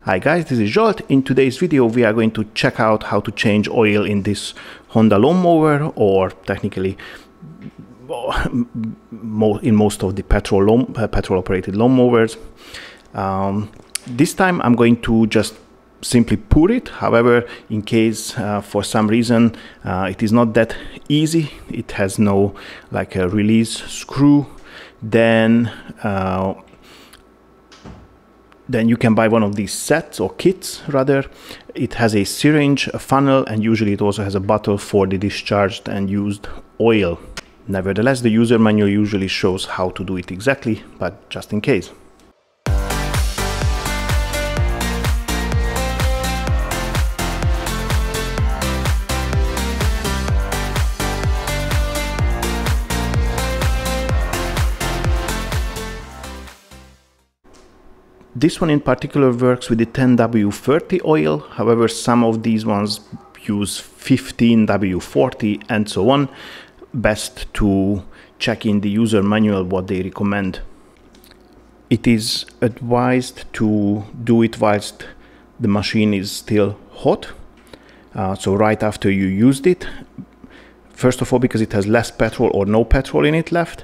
Hi guys, this is Zsolt. In today's video we are going to check out how to change oil in this Honda lawnmower, or technically in most of the petrol operated lawnmowers. This time I'm going to just simply pour it. However, in case for some reason it is not that easy, it has no like a release screw, then you can buy one of these sets or kits rather. It has a syringe, a funnel, and usually it also has a bottle for the discharged and used oil. Nevertheless, the user manual usually shows how to do it exactly, but just in case. This one in particular works with the 10W30 oil, however some of these ones use 15W40 and so on. Best to check in the user manual what they recommend. It is advised to do it whilst the machine is still hot, so right after you used it. First of all, because it has less petrol or no petrol in it left,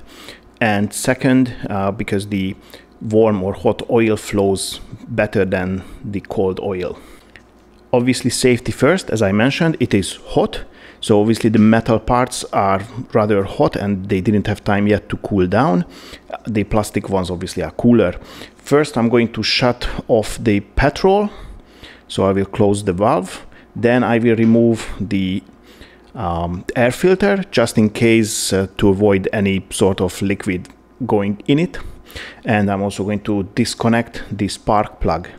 and second, because the warm or hot oil flows better than the cold oil. Obviously safety first, as I mentioned, it is hot, so obviously the metal parts are rather hot and they didn't have time yet to cool down. The plastic ones obviously are cooler. First I'm going to shut off the petrol, so I will close the valve. Then I will remove the air filter, just in case, to avoid any sort of liquid going in it. And I'm also going to disconnect the spark plug.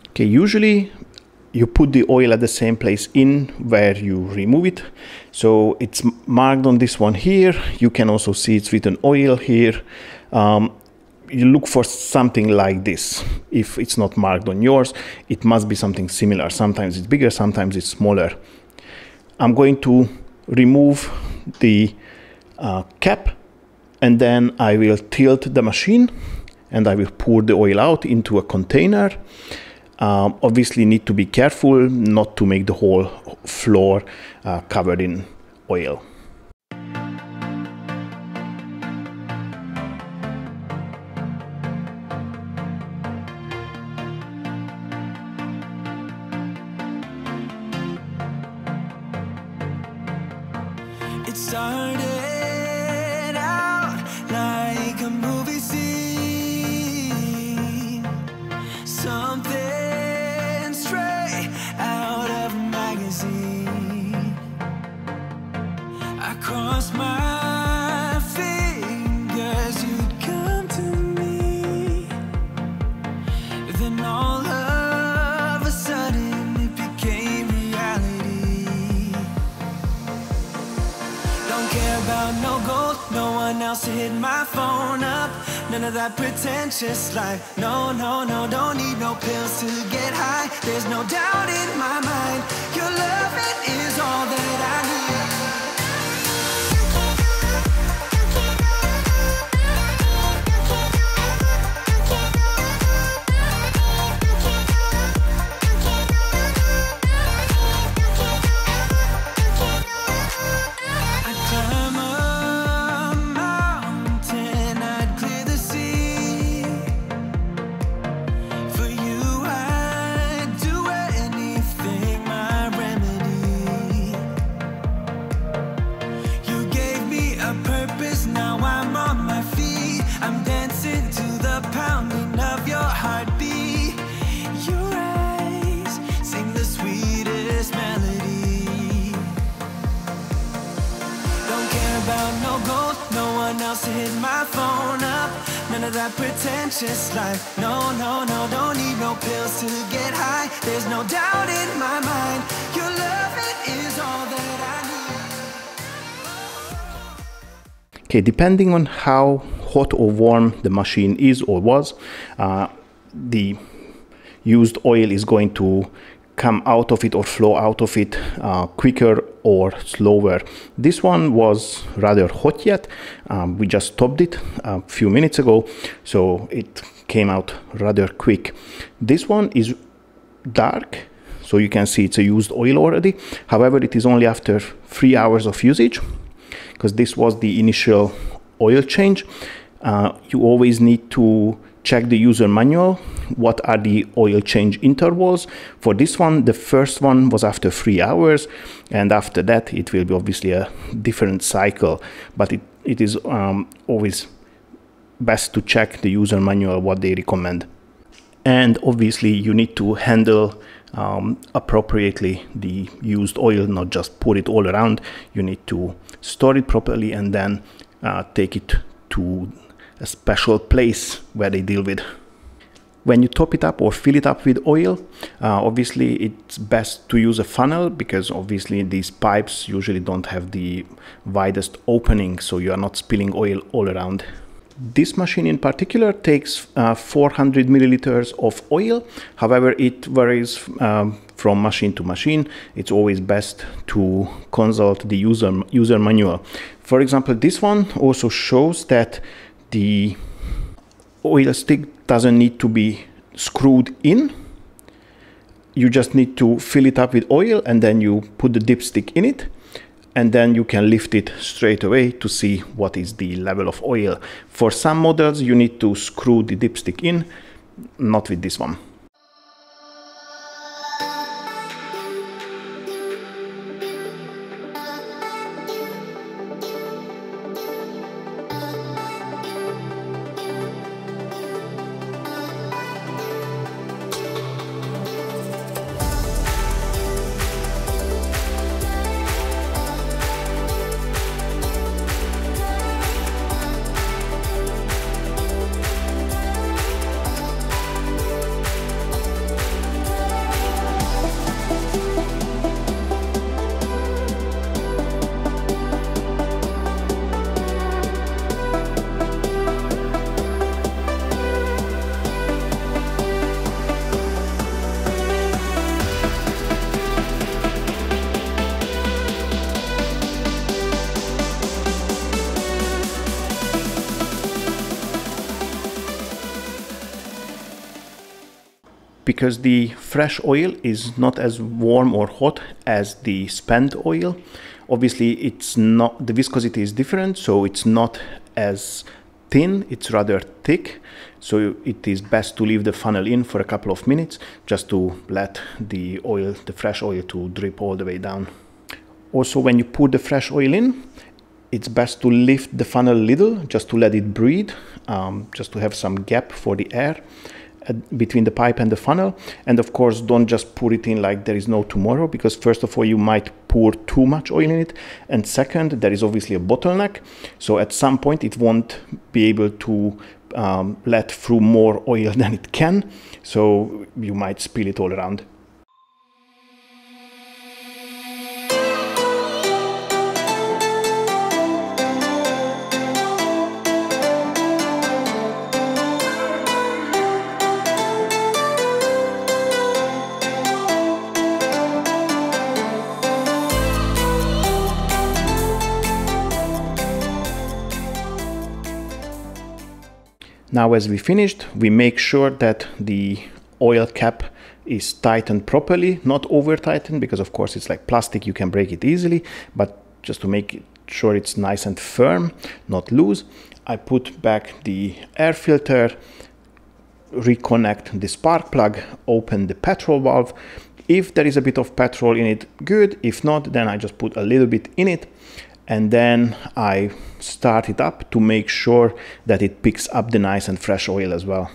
Okay, usually you put the oil at the same place in where you remove it. So it's marked on this one here. You can also see it's written oil here. You look for something like this. If it's not marked on yours, it must be something similar. Sometimes it's bigger, sometimes it's smaller. I'm going to remove the cap, and then I will tilt the machine and I will pour the oil out into a container. Obviously need to be careful not to make the whole floor covered in oil. It started out like a movie scene, something straight out of a magazine. I crossed my fingers you'd come to me, then all of a sudden it became reality. Don't care about no gold, no one else to hit my phone up. None of that pretentious life. No, no, no, don't need no pills to get high. There's no doubt in my mind, your love, it is all that I need. To hit my phone up, none of that pretentious life. No, no, no, don't need no pills to get high. There's no doubt in my mind, your love, it is all that I need. Okay, depending on how hot or warm the machine is or was, the used oil is going to come out of it or flow out of it quicker or slower. This one was rather hot yet. We just topped it a few minutes ago, so it came out rather quick. This one is dark, so you can see it's a used oil already. However, it is only after 3 hours of usage, because this was the initial oil change. You always need to check the user manual, what are the oil change intervals. For this one, the first one was after 3 hours, and after that it will be obviously a different cycle, but it is always best to check the user manual, what they recommend. And obviously you need to handle appropriately the used oil, not just pour it all around. You need to store it properly and then take it to a special place where they deal with. When you top it up or fill it up with oil, obviously it's best to use a funnel, because obviously these pipes usually don't have the widest opening, so you are not spilling oil all around. This machine in particular takes 400 milliliters of oil. However, it varies from machine to machine. It's always best to consult the user manual. For example, this one also shows that the oil stick doesn't need to be screwed in. You just need to fill it up with oil and then you put the dipstick in it, and then you can lift it straight away to see what is the level of oil. For some models you need to screw the dipstick in, not with this one. Because the fresh oil is not as warm or hot as the spent oil, obviously it's not, the viscosity is different, so it's not as thin, it's rather thick. So it is best to leave the funnel in for a couple of minutes just to let the oil, the fresh oil, to drip all the way down. Also, when you put the fresh oil in, it's best to lift the funnel a little just to let it breathe, just to have some gap for the air between the pipe and the funnel. And of course, don't just pour it in like there is no tomorrow, because first of all, you might pour too much oil in it, and second, there is obviously a bottleneck, so at some point it won't be able to let through more oil than it can, so you might spill it all around. Now, as we finished, we make sure that the oil cap is tightened properly, not over tightened, because of course it's like plastic, you can break it easily, but just to make sure it's nice and firm, not loose. I put back the air filter, reconnect the spark plug, open the petrol valve. If there is a bit of petrol in it, good. If not, then I just put a little bit in it. And then I start it up to make sure that it picks up the nice and fresh oil as well.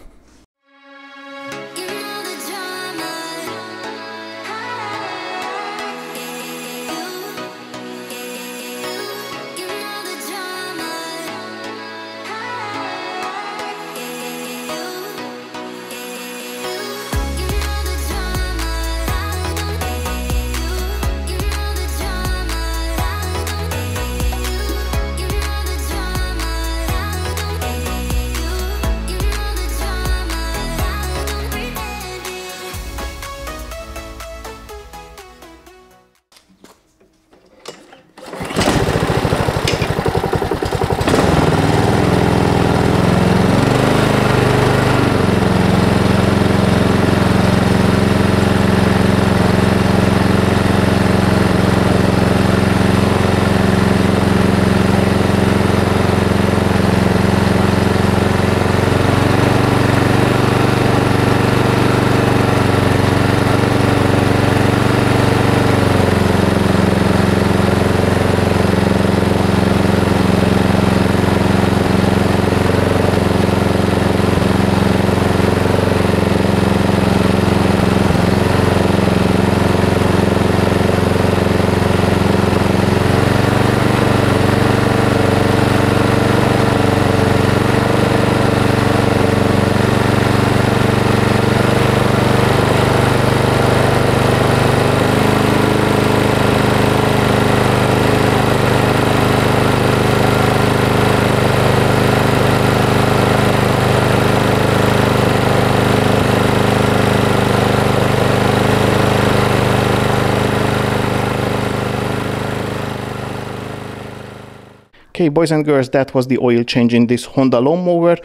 Okay, boys and girls, that was the oil change in this Honda lawnmower.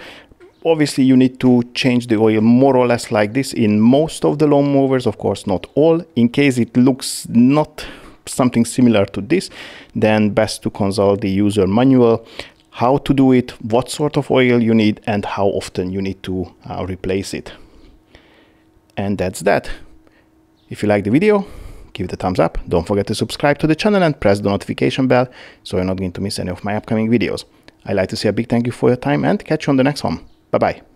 Obviously, you need to change the oil more or less like this in most of the lawnmowers, of course, not all. In case it looks not something similar to this, then best to consult the user manual, how to do it, what sort of oil you need, and how often you need to replace it. And that's that. If you like the video, give it a thumbs up. Don't forget to subscribe to the channel and press the notification bell so you're not going to miss any of my upcoming videos. I'd like to say a big thank you for your time and catch you on the next one. Bye-bye.